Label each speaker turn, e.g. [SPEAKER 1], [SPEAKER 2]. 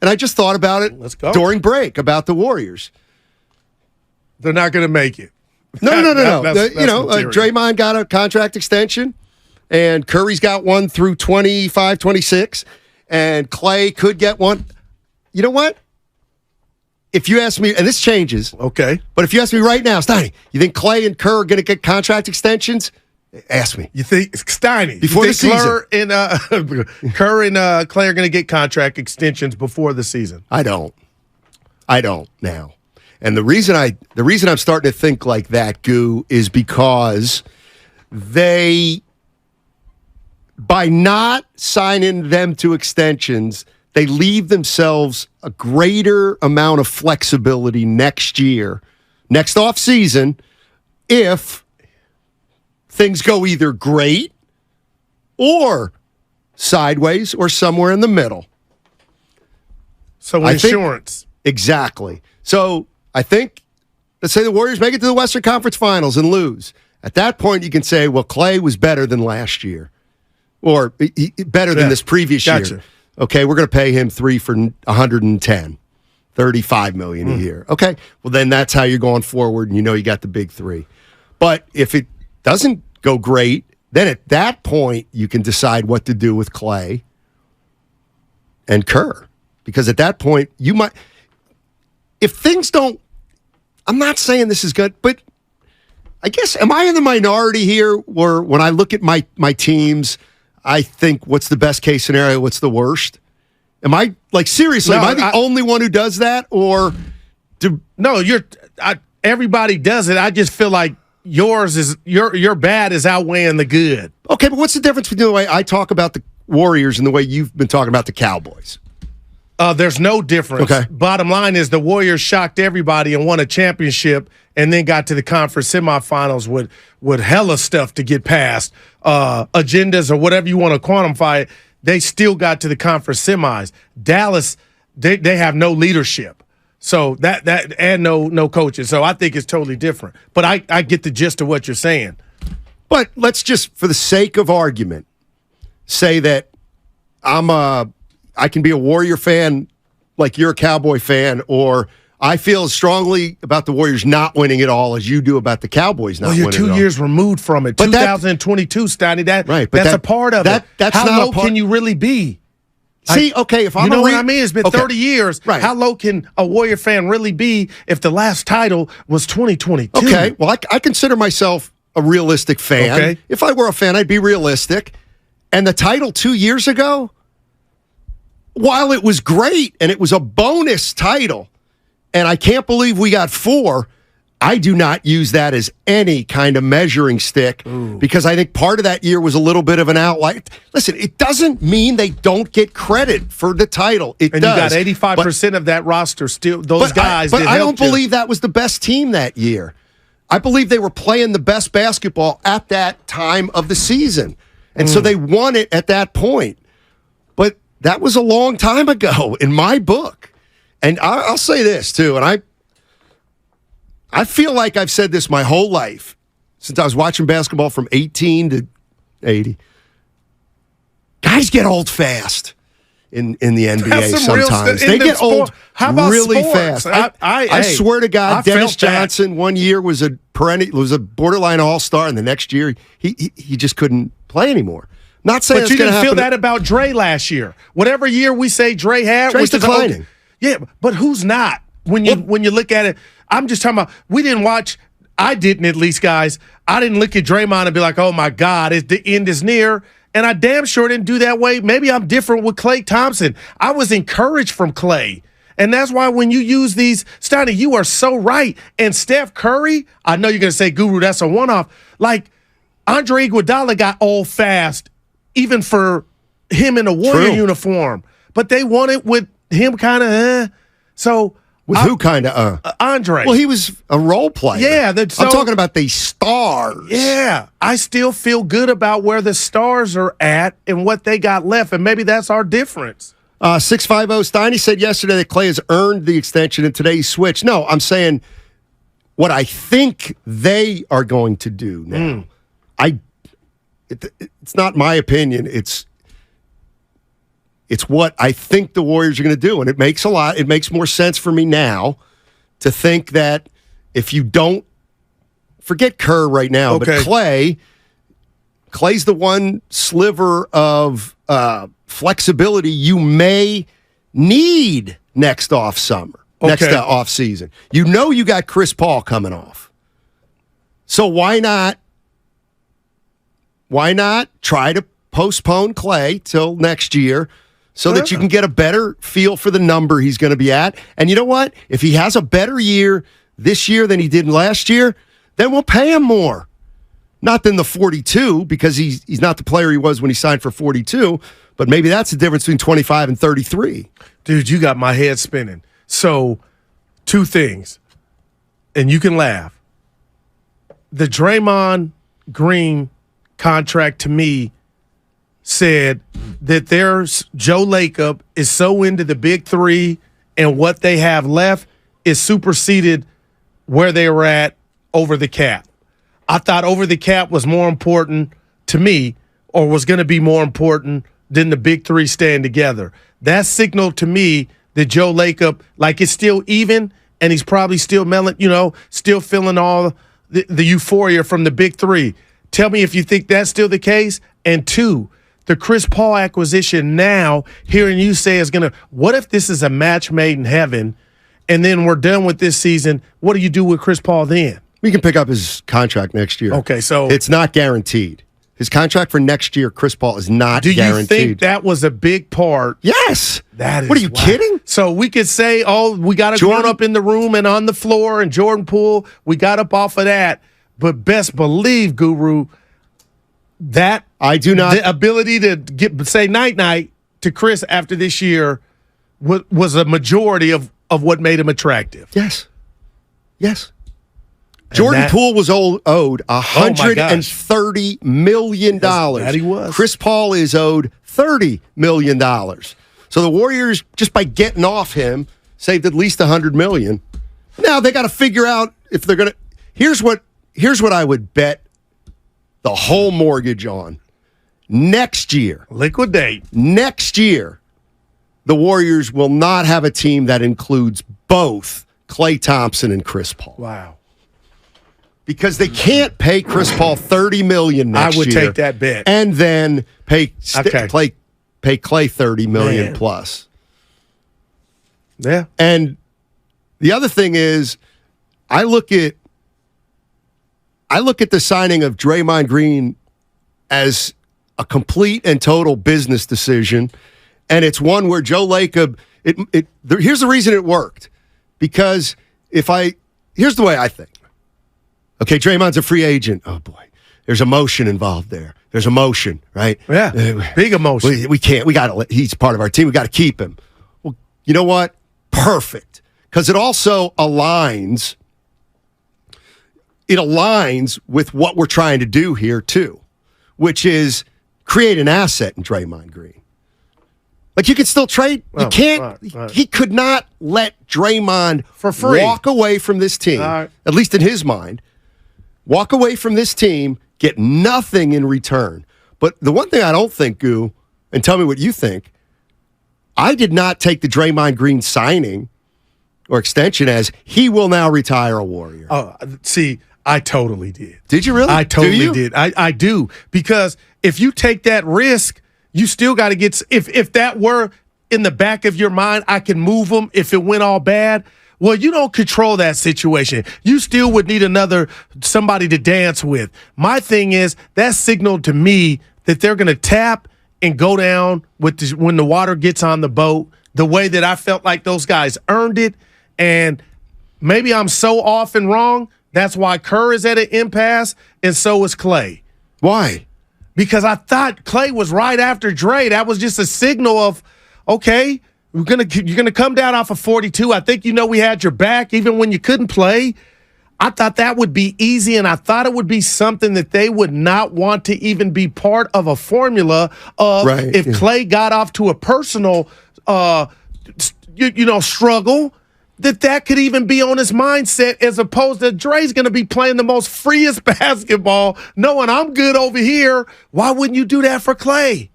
[SPEAKER 1] And I just thought about it during break about the Warriors.
[SPEAKER 2] They're not going to make it.
[SPEAKER 1] No. Draymond got a contract extension, and Curry's got one through 25, 26, and Clay could get one. You know what? If you ask me, and this changes,
[SPEAKER 2] okay,
[SPEAKER 1] but if you ask me right now, Steiny, you think Clay and Kerr are going to get contract extensions? Ask me.
[SPEAKER 2] You think Steiny
[SPEAKER 1] before the season?
[SPEAKER 2] Kerr and Clay are going to get contract extensions before the season?
[SPEAKER 1] I don't now. And the reason I'm starting to think like that, Goo, is because by not signing them to extensions, they leave themselves a greater amount of flexibility next offseason, if things go either great or sideways or somewhere in the middle.
[SPEAKER 2] So insurance.
[SPEAKER 1] Exactly. So I think, let's say the Warriors make it to the Western Conference Finals and lose. At that point, you can say, well, Clay was better than last year, or better than this previous year. Okay, we're going to pay him $3 for 110, $35 million a year. Okay, well, then that's how you're going forward, and you got the big three. But if it doesn't go great, then at that point, you can decide what to do with Clay and Kerr. Because at that point, you might, if things don't, I'm not saying this is good, but I guess, am I in the minority here where when I look at my teams, I think what's the best case scenario, what's the worst? Am I, seriously, am I the only one who does that? Or
[SPEAKER 2] No, everybody does it. I just feel like yours is, your bad is outweighing the good.
[SPEAKER 1] Okay, but what's the difference between the way I talk about the Warriors and the way you've been talking about the Cowboys?
[SPEAKER 2] There's no difference.
[SPEAKER 1] Okay.
[SPEAKER 2] Bottom line is the Warriors shocked everybody and won a championship and then got to the conference semifinals with hella stuff to get past, agendas or whatever you want to quantify it. They still got to the conference semis. Dallas, they have no leadership. So that and no coaches. So I think it's totally different. But I get the gist of what you're saying.
[SPEAKER 1] But let's just, for the sake of argument, say that I can be a Warrior fan like you're a Cowboy fan, or I feel as strongly about the Warriors not winning it all as you do about the Cowboys not winning it all.
[SPEAKER 2] Well, you're 2 years removed from it. 2022, Steiny, that's a part of it.
[SPEAKER 1] That's
[SPEAKER 2] how
[SPEAKER 1] not
[SPEAKER 2] low can you really be?
[SPEAKER 1] See, okay, if I'm
[SPEAKER 2] you know what I mean? It's been 30 years.
[SPEAKER 1] Right.
[SPEAKER 2] How low can a Warrior fan really be if the last title was 2022?
[SPEAKER 1] Okay, well, I consider myself a realistic fan.
[SPEAKER 2] Okay.
[SPEAKER 1] If I were a fan, I'd be realistic. And the title 2 years ago, while it was great and it was a bonus title, and I can't believe we got 4, I do not use that as any kind of measuring stick because I think part of that year was a little bit of an outlier. Listen, it doesn't mean they don't get credit for the title. It
[SPEAKER 2] and
[SPEAKER 1] does.
[SPEAKER 2] You got 85% of that roster still, those guys.
[SPEAKER 1] But I don't believe that was the best team that year. I believe they were playing the best basketball at that time of the season. And so they won it at that point. But that was a long time ago in my book. And I'll say this, too, and I feel like I've said this my whole life, since I was watching basketball from 18 to 80. Guys get old fast in the NBA sometimes. They get old really fast. I swear to God, Dennis Johnson one year was a borderline all-star, and the next year he just couldn't play anymore. Not saying
[SPEAKER 2] but you didn't feel that about Dre last year. Whatever year we say Dre had,
[SPEAKER 1] Dre's declining.
[SPEAKER 2] Yeah, but who's not? When you look at it, I'm just talking about, we didn't watch, I didn't at least, guys. I didn't look at Draymond and be like, oh my God, the end is near. And I damn sure didn't do that way. Maybe I'm different with Klay Thompson. I was encouraged from Klay. And that's why when you use these, Steiny, you are so right. And Steph Curry, I know you're going to say, Guru, that's a one-off. Like, Andre Iguodala got old fast, even for him in a Warrior uniform. But they won it with him kind of, So
[SPEAKER 1] with who kind of
[SPEAKER 2] Andre.
[SPEAKER 1] Well, he was a role player.
[SPEAKER 2] Yeah.
[SPEAKER 1] I'm talking about the stars.
[SPEAKER 2] Yeah. I still feel good about where the stars are at and what they got left, and maybe that's our difference.
[SPEAKER 1] 650 Steiny said yesterday that Klay has earned the extension in today's switch. No, I'm saying what I think they are going to do now. It's not my opinion. It's It's what I think the Warriors are going to do, and it makes more sense for me now to think that if you don't forget Kerr right now, but Clay's the one sliver of flexibility you may need next off season. You know you got Chris Paul coming off. So why not try to postpone Clay till next year so that you can get a better feel for the number he's going to be at? And you know what? If he has a better year this year than he did last year, then we'll pay him more. Not than the 42, because he's not the player he was when he signed for 42, but maybe that's the difference between 25 and 33.
[SPEAKER 2] Dude, you got my head spinning. So, two things, and you can laugh. The Draymond Green contract to me said that Joe Lacob is so into the big three and what they have left is superseded where they were at over the cap. I thought over the cap was more important to me, or was going to be more important than the big three staying together. That signaled to me that Joe Lacob, like, it's still even, and he's probably still still feeling all the euphoria from the big three. Tell me if you think that's still the case. And two, the Chris Paul acquisition now, hearing you say is going to, what if this is a match made in heaven, and then we're done with this season? What do you do with Chris Paul then?
[SPEAKER 1] We can pick up his contract next year.
[SPEAKER 2] Okay, so
[SPEAKER 1] it's not guaranteed. His contract for next year, Chris Paul, is not guaranteed. Do you think
[SPEAKER 2] that was a big part?
[SPEAKER 1] Yes.
[SPEAKER 2] That is.
[SPEAKER 1] What are you kidding?
[SPEAKER 2] So we could say, we got a grown up in the room and on the floor, and Jordan Poole, we got up off of that. But best believe, Guru, that
[SPEAKER 1] I do not.
[SPEAKER 2] The ability to say night-night to Chris after this year was a majority of what made him attractive.
[SPEAKER 1] Yes. Jordan Poole was owed $130 million.
[SPEAKER 2] That he was.
[SPEAKER 1] Chris Paul is owed $30 million. So the Warriors, just by getting off him, saved at least $100 million. Now they got to figure out if they're going to. Here's what I would bet the whole mortgage on. Next year,
[SPEAKER 2] liquidate.
[SPEAKER 1] Next year, the Warriors will not have a team that includes both Klay Thompson and Chris Paul.
[SPEAKER 2] Wow.
[SPEAKER 1] Because they can't pay Chris Paul $30 million next year.
[SPEAKER 2] I would take that bet.
[SPEAKER 1] And then pay Klay $30 million plus.
[SPEAKER 2] Yeah.
[SPEAKER 1] And the other thing is, I look at the signing of Draymond Green as a complete and total business decision, and it's one where Joe Lacob. Here's the reason it worked, because here's the way I think. Okay, Draymond's a free agent. Oh, boy. There's emotion involved there. There's emotion, right?
[SPEAKER 2] Yeah, big emotion.
[SPEAKER 1] We can't. We got to. He's part of our team. We got to keep him. Well, you know what? Perfect. Because it also aligns. It aligns with what we're trying to do here, too, which is create an asset in Draymond Green. Like, you can still trade. You can't. Right. He could not let Draymond
[SPEAKER 2] for free
[SPEAKER 1] walk away from this team, at least in his mind. Walk away from this team, get nothing in return. But the one thing I don't think, Goo, and tell me what you think, I did not take the Draymond Green signing or extension as he will now retire a Warrior.
[SPEAKER 2] Oh, see, I totally did.
[SPEAKER 1] Did you really?
[SPEAKER 2] I totally did. I do. Because if you take that risk, you still got to get – if that were in the back of your mind, I can move him if it went all bad – well, you don't control that situation. You still would need somebody to dance with. My thing is, that signaled to me that they're going to tap and go down when the water gets on the boat, the way that I felt like those guys earned it. And maybe I'm so off and wrong. That's why Kerr is at an impasse, and so is Klay.
[SPEAKER 1] Why?
[SPEAKER 2] Because I thought Klay was right after Dre. That was just a signal of, okay, you're gonna come down off of 42. I think we had your back even when you couldn't play. I thought that would be easy, and I thought it would be something that they would not want to even be part of a formula of if Klay got off to a personal struggle, that could even be on his mindset, as opposed to Dre's going to be playing the most freest basketball, knowing I'm good over here. Why wouldn't you do that for Klay?